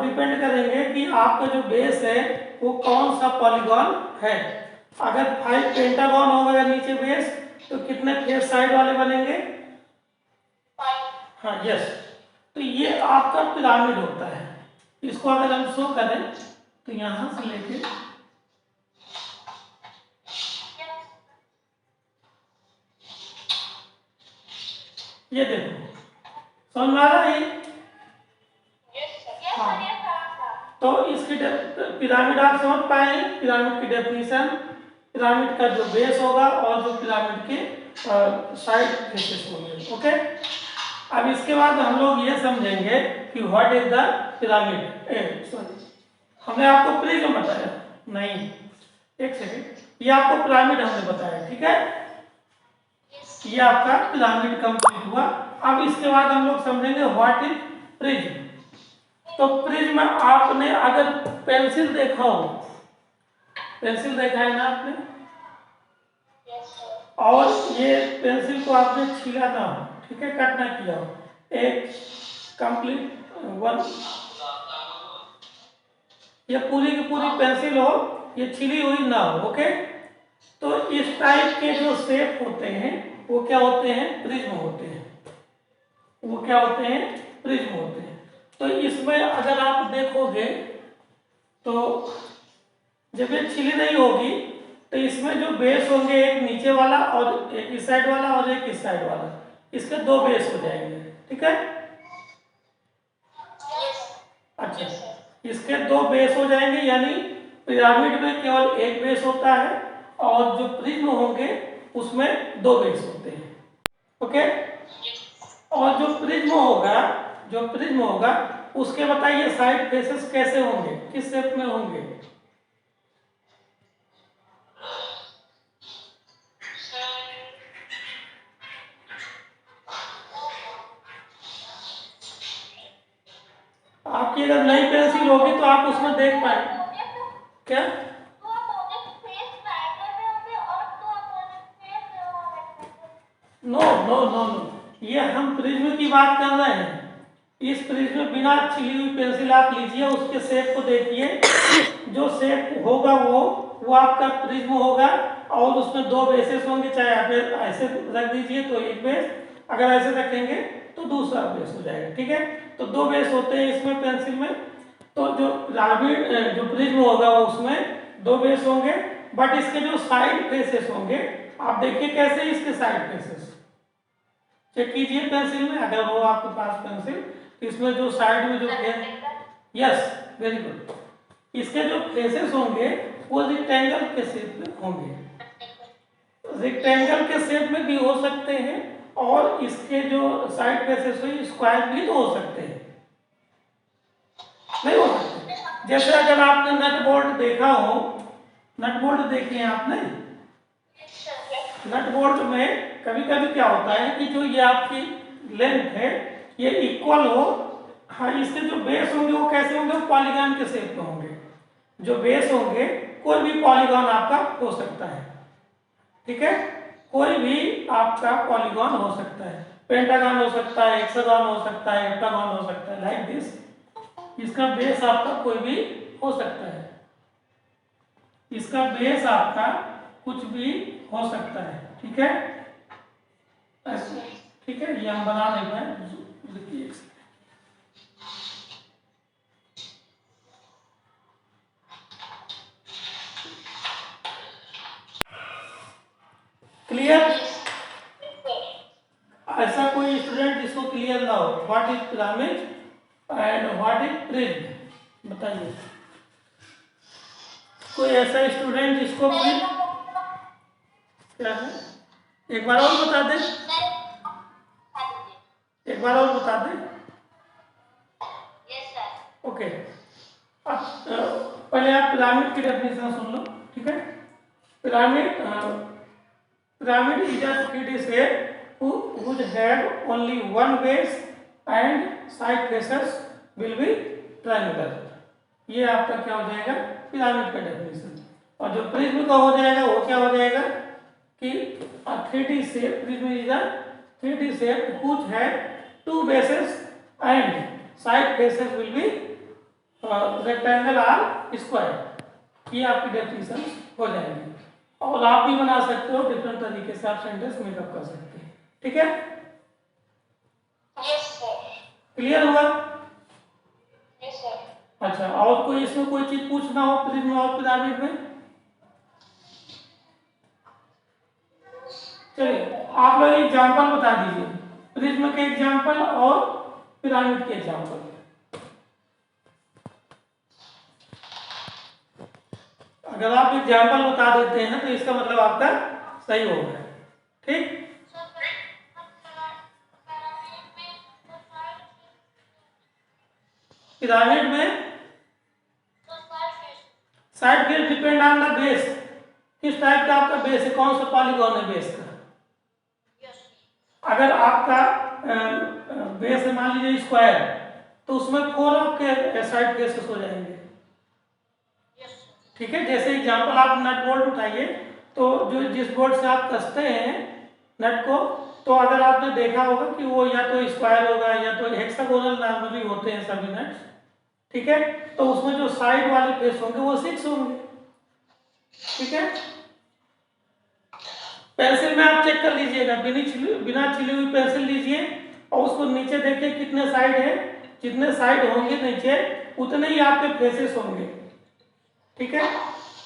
Depend करेंगे कि आपका जो बेस है वो कौन सा पॉलीगॉन है। अगर 5 पेंटागन होगा नीचे बेस तो कितने फेस साइड वाले बनेंगे? हाँ यस। तो ये आपका पिरामिड होता है। इसको अगर हम शो करें तो यहां से लेके ये देखो, समझ में आ रहा है? हाँ, तो इसकी पिरामिड आप समझ पाए? पिरामिड की डेफिनेशन, पिरामिड का जो बेस होगा और जो पिरामिड के साइड फेसेस होंगे। ओके, अब इसके बाद हम लोग ये समझेंगे कि what is the pyramid. Sorry, हमने आपको प्रिज्म बताया नहीं, एक सेकेंड, ये आपको पिरामिड हमने बताया, ठीक है? ये आपका पिरामिड कंप्लीट हुआ। अब इसके बाद हम लोग समझेंगे व्हाट इज प्रिज्म। तो प्रिज्म आपने अगर पेंसिल देखा हो, पेंसिल देखा है ना आपने? और ये पेंसिल को आपने छीला ना हो, ठीक है, कट ना किया हो, एक कंप्लीट वन, ये पूरी की पूरी पेंसिल हो, ये छिली हुई ना हो। ओके, तो इस टाइप के जो शेप होते हैं वो क्या होते हैं? प्रिज्म होते हैं। वो क्या होते हैं? प्रिज्म होते हैं। तो इसमें अगर आप देखोगे तो जब ये छिली नहीं होगी तो इसमें जो बेस होंगे, एक नीचे वाला और एक इस साइड वाला और एक इस साइड वाला, इसके दो बेस हो जाएंगे, ठीक है? अच्छा, इसके दो बेस हो जाएंगे, यानी पिरामिड में केवल एक बेस होता है और जो प्रिज्म होंगे उसमें दो बेस होते हैं। ओके, और जो प्रिज्म होगा उसके बताइए साइड फेसेस कैसे होंगे, किस शेप में होंगे? आपकी अगर नई पेंसिल होगी तो आप उसमें देख पाए क्या? नो नो नो नो, ये हम प्रिज्म की बात कर रहे हैं। इस प्रिज्म में बिना छिली हुई पेंसिल आप लीजिए, उसके शेप को देखिए, जो शेप होगा वो आपका प्रिज्म होगा और उसमें दो बेसेस होंगे। चाहे आप ऐसे रख दीजिए तो एक बेस, अगर ऐसे रखेंगे तो दूसरा बेस हो जाएगा, ठीक है? तो दो बेस होते हैं इसमें पेंसिल में। तो जो पिरामिड जो प्रिज्म होगा वो उसमें दो बेस होंगे, बट इसके जो साइड फेसेस होंगे आप देखिए कैसे, इसके साइड फेसेस चेक कीजिए पेंसिल में, अगर हो आपके पास पेंसिल, इसमें जो साइड में जो यस वेरी गुड, इसके जो फेसेस होंगे वो रेक्टेंगल के शेप में होंगे। रेक्टेंगल के शेप में भी हो सकते हैं और इसके जो साइड फेसेस हुई स्क्वायर भी तो हो सकते हैं, नहीं हो सकते? जैसे अगर आपने नट बोल्ट देखा हो, नट बोल्ट देखे हैं आपने? नट बोल्ट में कभी कभी क्या होता है कि जो ये आपकी लेंथ है ये इक्वल हो, हाँ, इसके जो बेस होंगे वो कैसे होंगे? पॉलीगॉन के शेप में होंगे। जो बेस होंगे कोई भी पॉलीगॉन आपका हो सकता है, ठीक है? कोई भी आपका पॉलीगॉन हो सकता है, पेंटागन हो सकता है, हेक्सागन हो सकता है, हेप्टागन हो सकता है, लाइक दिस। इसका बेस आपका कोई भी हो सकता है, इसका बेस आपका कुछ भी हो सकता है, ठीक है? ऐसे, ठीक है, ये हम बना नहीं पाए, क्लियर? ऐसा कोई स्टूडेंट जिसको क्लियर ना हो what is pyramid and what is prism, बताइए। कोई ऐसा स्टूडेंट जिसको क्या है? एक बार और बता दे, एक बार और बता दे। ओके, पहले आप पिरामिड की डेफिनेशन सुन लो, ठीक है? Pyramid pyramid is a 3D shape whose had only one base and side faces will be triangular। ये आपका क्या हो जाएगा? पिरामिड का डेफिनेशन। और जो प्रिज्म का हो जाएगा वो क्या हो जाएगा कि 3D shape, prism is a 3D shape whose had two bases and side faces will be rectangle or square, ये आपकी डेफिनेशन हो जाएगी। और आप भी बना सकते हो, डिफरेंट तरीके से आप सेंटेंस मेकअप कर सकते हैं। ठीक है, क्लियर हुआ? अच्छा, और कोई इसमें कोई चीज पूछना हो प्रिज्म और पिरामिड में? चलिए आप लोग एग्जाम्पल बता दीजिए, प्रिज्म के एग्जाम्पल और पिरामिड के एग्जाम्पल। अगर आप एग्जाम्पल बता देते हैं तो इसका मतलब आपका सही हो गया। ठीक, पिरामिड में side face depend on the base, किस टाइप का आपका बेस है, कौन सा पॉलीगॉन है बेस का। अगर आपका बेस है मान लीजिए स्क्वायर, तो उसमें 4 आपके साइड फेसेस हो जाएंगे। ठीक है, जैसे एग्जांपल आप नट बोल्ट उठाइए, तो जो जिस बोल्ट से आप कसते हैं नट को, तो अगर आपने देखा होगा कि वो या तो स्क्वायर होगा या तो हेक्सागोनल नॉर्मली होते हैं सभी नट्स। ठीक है, तो उसमें जो साइड वाले फेस होंगे वो 6 होंगे। ठीक है, पेंसिल में आप चेक कर लीजिएगा, बिना छिली हुई पेंसिल लीजिए और उसको नीचे देखिए कितने साइड है, जितने साइड होंगे नीचे उतने ही आपके फेसेस होंगे। ठीक है,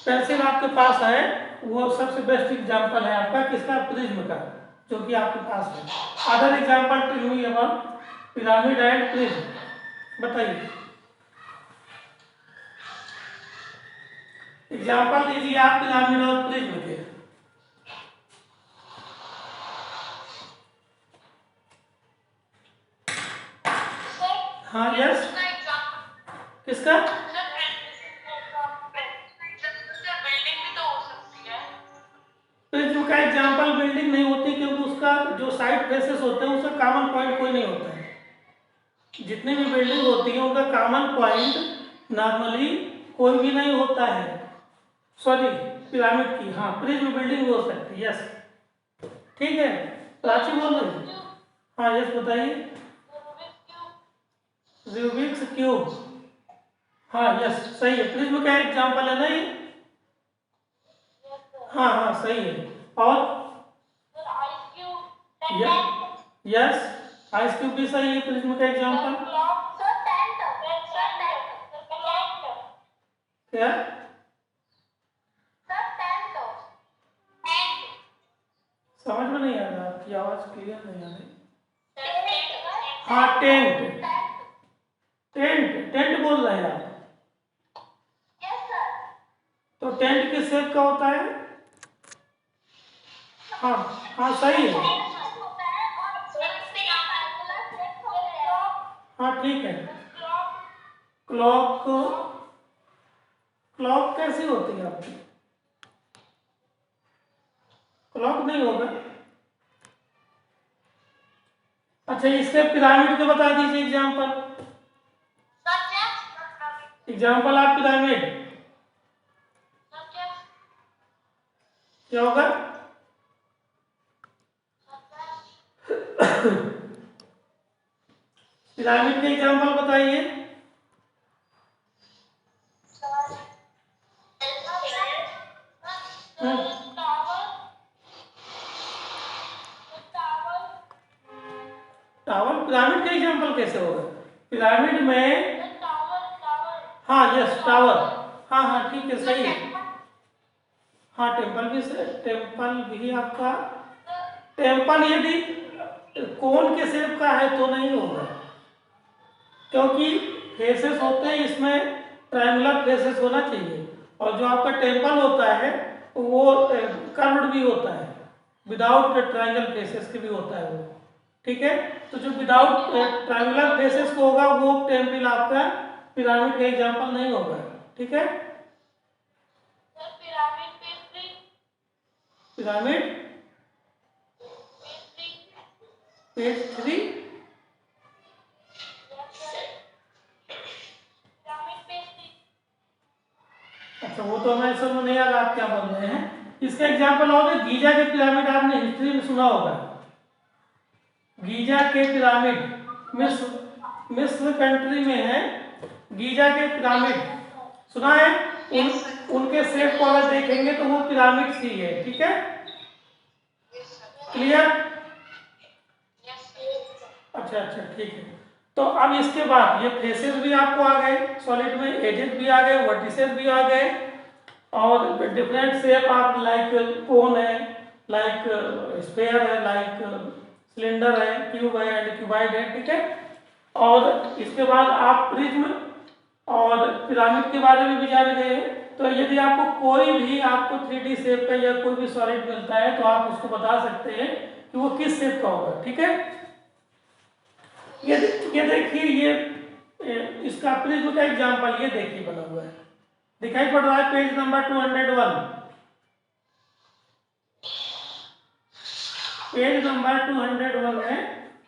पेंसिल आपके पास है, वो सबसे बेस्ट एग्जांपल है आपका किसका, प्रिज्म का, जो कि आपके पास है। Other example tell me about pyramid and prism, बताइए एग्जांपल दीजिए आप पिरामिड और प्रिज्म के। हाँ यस, किसका? प्रिज्म का एग्जांपल बिल्डिंग नहीं होती, क्योंकि उसका जो साइड फेसेस होते हैं उसका कॉमन पॉइंट कोई नहीं होता है। जितनी भी बिल्डिंग होती है उनका कॉमन पॉइंट नॉर्मली कोई भी नहीं होता है। सॉरी, पिरामिड की, हाँ प्रिज्म बिल्डिंग हो सकती है, यस। ठीक है, प्राची बोल रही, हाँ यस बताइए। रूबिक्स क्यूब, हाँ यस सही है, प्रिज्म का एग्जांपल है ना ये। हाँ हाँ सही है। और यस, आइस क्यूब भी सही है प्रिज्म का एग्जांपल। क्या? समझ में नहीं आ रहा, आपकी आवाज क्लियर नहीं आ रही। हाँ टेंट, टेंट टेंट बोल रहे हैं आप? तो टेंट किस शेप का होता है? हाँ हाँ सही है, हाँ ठीक है। क्लॉक, क्लॉक कैसी होती है आपकी? क्लॉक नहीं होगा। अच्छा, इसके पिरामिड के बता दीजिए एग्जांपल। एग्जांपल आप पिरामिड क्या होगा? पिरामिड के एग्जांपल बताइए। टावर पिरामिड का एग्जांपल कैसे होगा? पिरामिड में हाँ यस टावर, हाँ हाँ ठीक है सही है। हाँ टेम्पल भी आपका, टेम्पल यदि कोन के शेप का है तो नहीं होगा, क्योंकि फेसेस होते हैं इसमें ट्रायंगुलर फेसेस होना चाहिए, और जो आपका टेम्पल होता है वो कर्व्ड भी होता है, विदाउट ट्रायंगल फेसेस के भी होता है वो। ठीक है, तो जो विदाउट ट्रायंगुलर फेसेस को होगा वो टेम्पल आपका पिरामिड का एग्जांपल नहीं होगा। ठीक है, पिरामिड पेज 3, अच्छा वो तो हमें समझ नहीं आ रहा आप क्या बोल रहे हैं। इसका एग्जांपल और गीजा के पिरामिड, आपने हिस्ट्री में सुना होगा, गीजा के पिरामिड मिस्र कंट्री में है, गीजा के पिरामिड सुना है? उनके शेप को अगर देखेंगे तो वो पिरामिड सी है, ठीक है? क्लियर? अच्छा ठीक है। तो अब इसके बाद ये फेसेस भी आपको आ गए सॉलिड में, एजेस भी आ गए, वर्टिसेस भी आ गए, और डिफरेंट शेप आप लाइक कोन है, लाइक स्फेयर है, लाइक सिलेंडर है, क्यूब है एंड क्यूबाइड है, ठीक है? और इसके बाद आप प्रिज्म और पिरामिड के बारे में भी जान गए हैं। तो यदि आपको कोई भी आपको 3D शेप का या कोई भी सॉलिड मिलता है तो आप उसको बता सकते हैं कि वो किस शेप का होगा, ठीक है? ये देखिए, ये इसका प्रिज्म का एग्जांपल ये देखिए बना हुआ है, दिखाई पड़ रहा है पेज नंबर 201। पेज नंबर 201 है,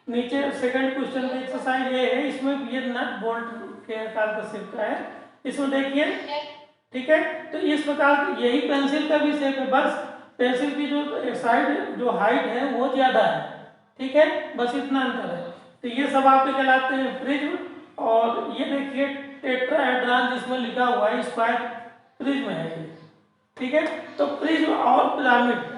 नीचे सेकंड क्वेश्चन की एक्सरसाइज ये है, इसमें ये नट बोल्ट के आकार का शेप का है, इसमें देखिए, ठीक है? तो इस प्रकार यही पेंसिल का भी शेप है, बस पेंसिल की जो साइड जो हाइट है वो ज्यादा है, ठीक है? बस इतना अंतर है। तो ये सब आपके कहलाते हैं प्रिज्म। और ये देखिए टेट्राहेड्रॉन जिसमें लिखा हुआ है स्क्वायर प्रिज्म है ये, ठीक है? तो प्रिज्म और पिरामिड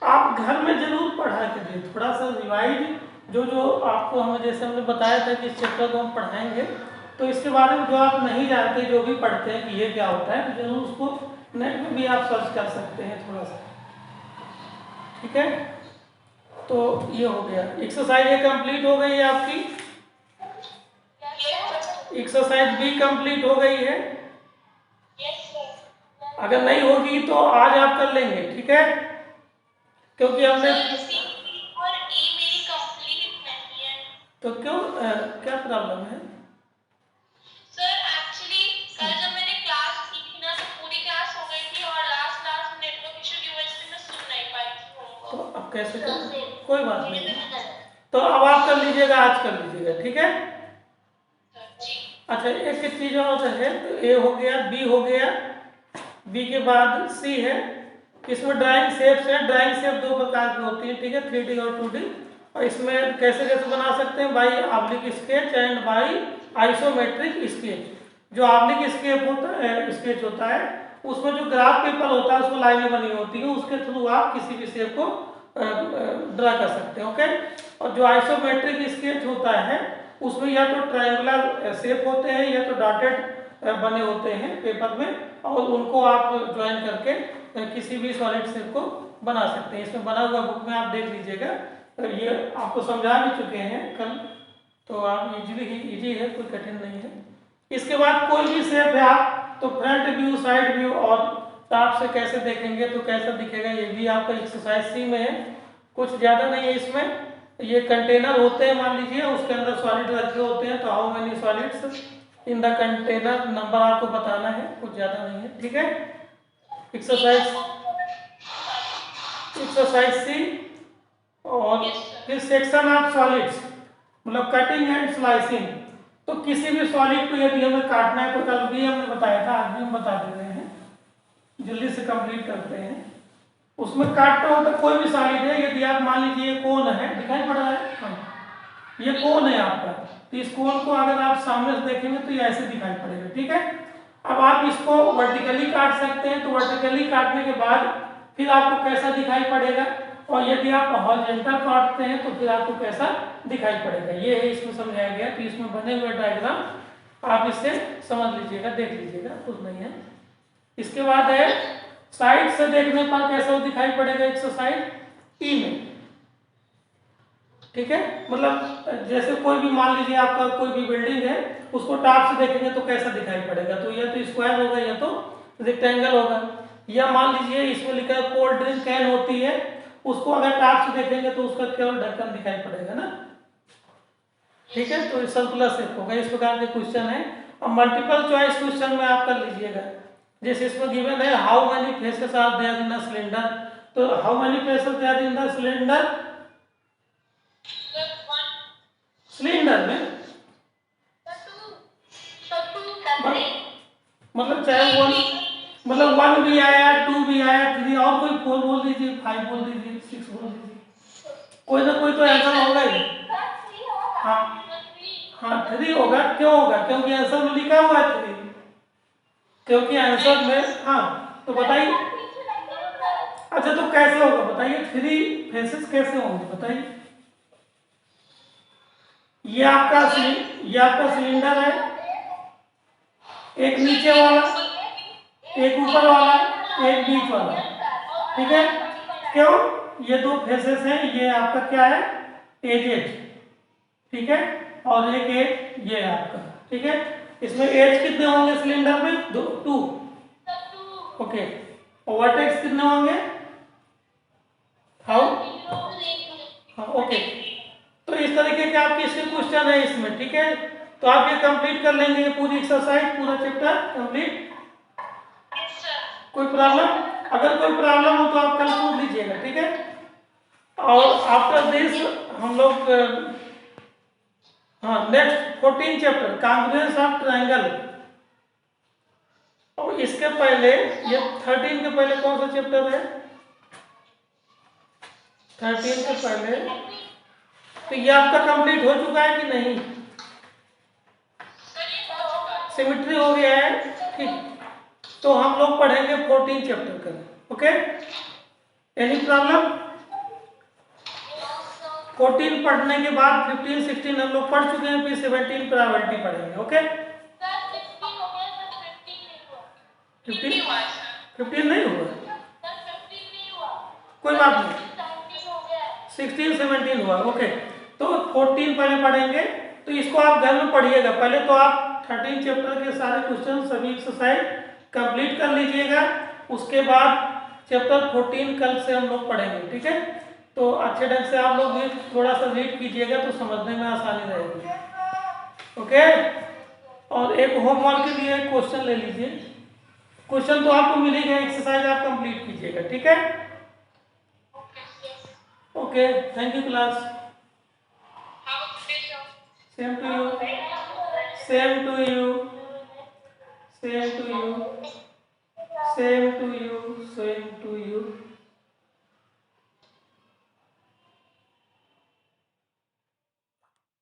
आप घर में जरूर पढ़ा करिए, थोड़ा सा रिवाइज जो आपको हमें जैसे हमने बताया था कि इस चैप्टर को हम पढ़ाएंगे, तो इसके बारे में जो आप नहीं जानते, जो भी पढ़ते हैं कि ये क्या होता है, तो जरूर उसको नेट में भी आप सर्च कर सकते हैं थोड़ा सा, ठीक है? तो ये हो गया, एक्सरसाइज ये कंप्लीट हो गई है आपकी, एक्सरसाइज भी कंप्लीट हो गई है। अगर नहीं होगी तो आज आप कर लेंगे, ठीक है? क्योंकि हमने तो क्यों क्या प्रॉब्लम है? सर एक्चुअली कल जब मैंने क्लास की थी ना तो पूरी क्लास हो गई थी और लास्ट लास्ट नेटवर्क इशू की वजह से मैं सुन नहीं पाई थी। तो अब कैसे करें? कोई बात नहीं, तो अब आप कर लीजिएगा, आज कर लीजिएगा, ठीक है? अच्छा, एक चीज और है, तो ए हो गया, बी हो गया, बी के बाद सी है। इसमें ड्राइंग शेप्स है, ड्राइंग शेप दो प्रकार की होती है, ठीक है? 3D और 2D। और इसमें कैसे कैसे बना सकते हैं? By oblique sketch and by isometric sketch. जो ऑब्लिक स्केच होता है उसमें जो ग्राफ पेपर होता है उसमें लाइनें बनी होती है, उसके थ्रू आप किसी भी शेप को ड्रा कर सकते हैं, ओके? और जो आइसोमेट्रिक स्केच होता है उसमें या तो ट्रायंगुलर शेप होते हैं या तो डॉटेड बने होते हैं पेपर में, और उनको आप ज्वाइन करके किसी भी सॉलिड शेप को बना सकते हैं। इसमें बना हुआ बुक में आप देख लीजिएगा, तो ये आपको समझा भी चुके हैं कल, तो आप इजी है, कोई कठिन नहीं है। इसके बाद कोई भी शेप है आप तो फ्रंट व्यू, साइड व्यू और टॉप से कैसे देखेंगे तो कैसा दिखेगा, ये भी आपका एक्सरसाइज सी में है, कुछ ज़्यादा नहीं है इसमें। ये कंटेनर होते हैं, मान लीजिए उसके अंदर सॉलिड रखे होते हैं, तो how many solids in the container, number आपको बताना है, कुछ ज़्यादा नहीं है, ठीक है? एक्सरसाइज सी। और फिर सेक्शन ऑफ सॉलिड्स, मतलब कटिंग एंड स्लाइसिंग। तो किसी भी सॉलिड को यदि हमें काटना है, तो कल भी हमने बताया था, आज भी हम बता दे रहे हैं, जल्दी से कंप्लीट करते हैं। उसमें काटना होता कोई भी सॉलिड है, यदि आप मान लीजिए ये कोन है, दिखाई पड़ रहा है, ये कोन है आपका, तो इस कोन को अगर आप सामने से देखेंगे तो ये ऐसे दिखाई पड़ेगा, ठीक है? अब आप इसको वर्टिकली काट सकते हैं, तो वर्टिकली काटने के बाद फिर आपको कैसा दिखाई पड़ेगा, और यदि आप हॉरिजॉन्टल काटते हैं तो फिर आपको कैसा दिखाई पड़ेगा, ये है इसमें समझाया गया। तो इसमें बने हुए डायग्राम आप इससे समझ लीजिएगा, देख लीजिएगा, कुछ नहीं है। इसके बाद है साइड से देखने पर कैसा दिखाई पड़ेगा, एक्सरसाइज ई में, ठीक है? मतलब जैसे कोई भी मान लीजिए आपका कोई भी बिल्डिंग है, उसको टॉप से देखेंगे तो कैसा दिखाई पड़ेगा, तो या तो स्क्वायर होगा या तो रेक्टेंगल होगा। या मान लीजिए इसमें लिखा है कोल्ड ड्रिंक कैन होती है, उसको अगर टॉप से देखेंगे तो उसका केवल ढक्कन दिखाई पड़ेगा ना, ठीक है? तो सर्कुलर शेप होगा। इस प्रकार के क्वेश्चन है, और मल्टीपल चॉइस क्वेश्चन में आप कर लीजिएगा। जैसे इसमें गिवन है how many faces are there in a cylinder, तो how many faces there in the cylinder, cylinder में मतलब चाहे वन, मतलब 1 भी आया, 2 भी आया, 3, और कोई 4 बोल दीजिए, 5 बोल दीजिए, 6 बोल दीजिए, कोई ना कोई तो आंसर होगा ही। हाँ हाँ 3 होगा, क्यों होगा? क्योंकि आंसर में लिखा हुआ है 3, क्योंकि आंसर में, हाँ तो बताइए। अच्छा तो कैसे होगा बताइए, 3 फेसेस कैसे होंगे बताइए? ये आपका सिलेंडर है, एक नीचे वाला, एक ऊपर वाला, एक बीच वाला, ठीक है? क्यों? ये 2 फेसेस हैं, ये आपका क्या है? एजेज, ठीक है? और एक एज ये है आपका, ठीक है? इसमें एज कितने होंगे सिलेंडर में? 2। ओके, और वर्टेक्स कितने होंगे? हाउ? हाँ ओके, तो इस तरीके के आपके इसके क्वेश्चन है इसमें, ठीक है? तो आप ये कंप्लीट कर लेंगे, ये पूरी एक्सरसाइज, पूरा चैप्टर कंप्लीट। कोई प्रॉब्लम? अगर कोई प्रॉब्लम हो तो आप कल पूछ लीजिएगा, ठीक है? और आफ्टर दिस हम लोग हाँ next 14 chapter congruence of triangle, और इसके पहले ये 13 के पहले कौन सा चैप्टर है? 13 के पहले, तो ये आपका कंप्लीट हो चुका है कि नहीं? सिमेट्री हो गया है, ठीक। तो हम लोग पढ़ेंगे 14 चैप्टर का, ओके? Any problem? 14 पढ़ने के बाद 15 16 हम लोग पढ़ चुके हैं, फिर 17 प्रोबेबिलिटी पढ़ेंगे, ओके? 15 नहीं हुआ, कोई बात नहीं, 16 17 हुआ, ओके। तो 14 पहले पढ़ेंगे, तो इसको आप घर में पढ़िएगा। पहले तो आप 13 चैप्टर के सारे क्वेश्चन, सभी एक्सरसाइज कंप्लीट कर लीजिएगा, उसके बाद चैप्टर 14 कल से हम लोग पढ़ेंगे, ठीक है? तो अच्छे ढंग से आप लोग भी थोड़ा सा रीड कीजिएगा तो समझने में आसानी रहेगी, ओके? और एक होमवर्क के लिए क्वेश्चन ले लीजिए, क्वेश्चन तो आपको मिलेगा, एक्सरसाइज आप कंप्लीट कीजिएगा, ठीक है? Okay, thank you class. Same to you, same to you, same to you, same to you.